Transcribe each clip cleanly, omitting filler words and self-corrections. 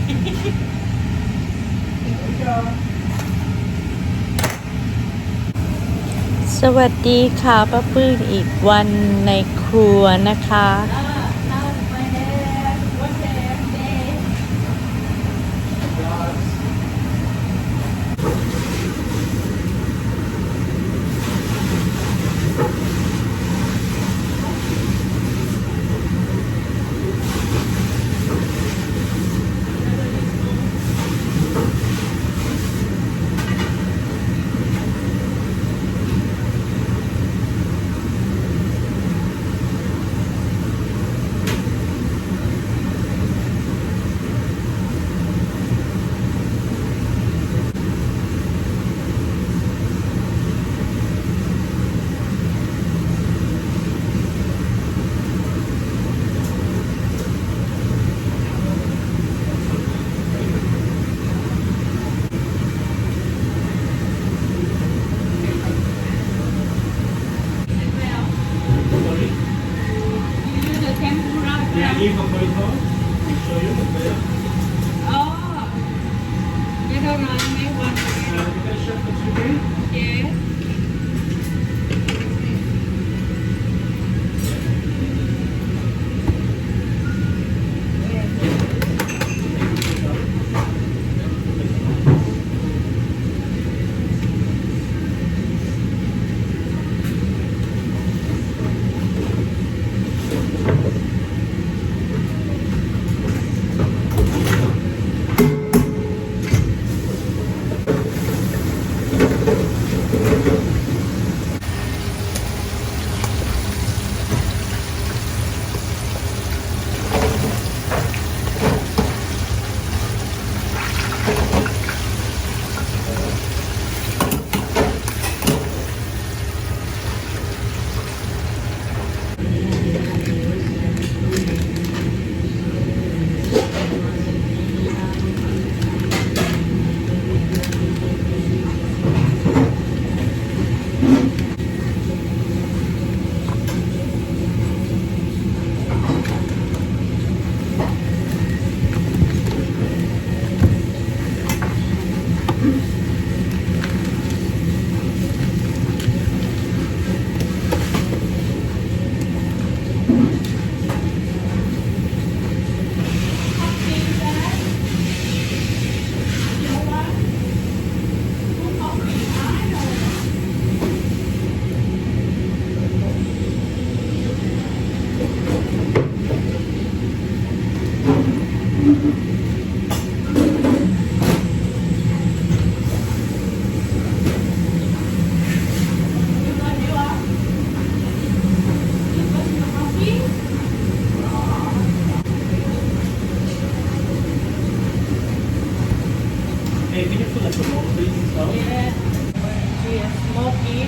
สวัสดีค่ะป้าปื้นอีกวันในครัวนะคะ Leave a photo and show you the player. Oh, you don't know me one. You can show the chicken. Yeah. Hey, can you put like a roll please and stuff? Yeah. Yeah, smoky.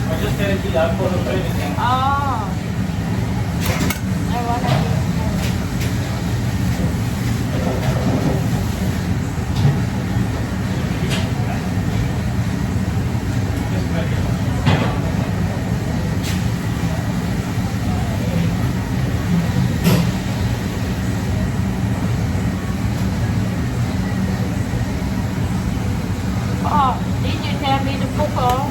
I just had it to that for the training. อ๋อไอ้วันนั้น Just make it. อ๋อ Did you tell me to cook all?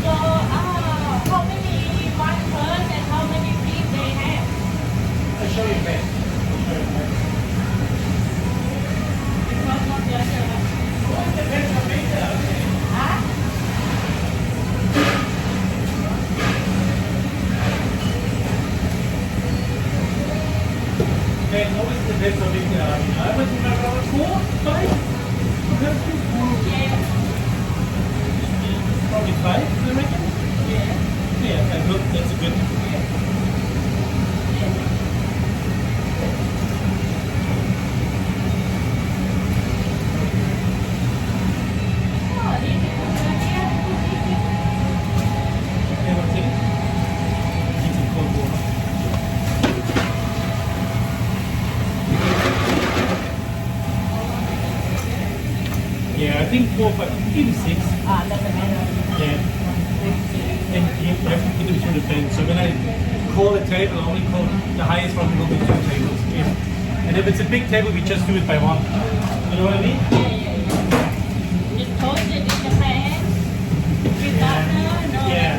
So, how many one person and how many feet they have? I'll show you best. I'll show you best. Because of the Oh, it depends on me, okay. huh? Then what is the best of it? I was around 4, 5. Yeah. Probably 5, I reckon. Yeah. Yeah, I hope that's a good. Oh, this is good. Yeah. Yeah, what's in it? Keep some cold water. Yeah, I think 4, 5, even 6. Doesn't matter. Yeah. And you have to put them through the pen. So when I call a table, I only call the highest one will be 2 tables. Yeah. And if it's a big table, we just do it by 1. You know what I mean? Just toast it in the pan. With butter, no. Yeah.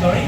Sorry?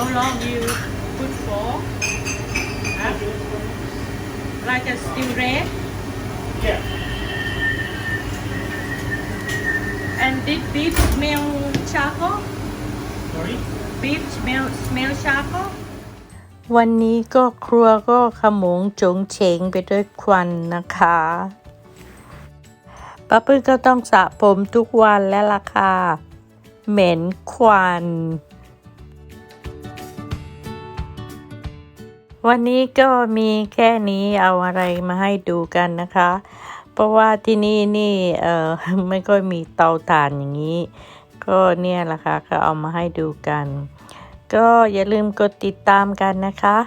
How long you put for? Huh? Like a still red? Yeah. And did beef smell charcoal? Sorry? Beef smell charcoal? วันนี้ก็ครัวก็ขโมงโจงเฉงไปด้วยควันนะคะป้าปื้อก็ต้องสระผมทุกวันแล้วล่ะค่ะเหม็นควันวันนี้ก็มีแค่นี้เอาอะไรมาให้ดูกันนะคะเพราะว่าที่นี่ไม่ค่อยมีเตาถ่านอย่างนี้ก็เนี่ยแหละค่ะก็เอามาให้ดูกันก็อย่าลืมกดติดตามกันนะคะ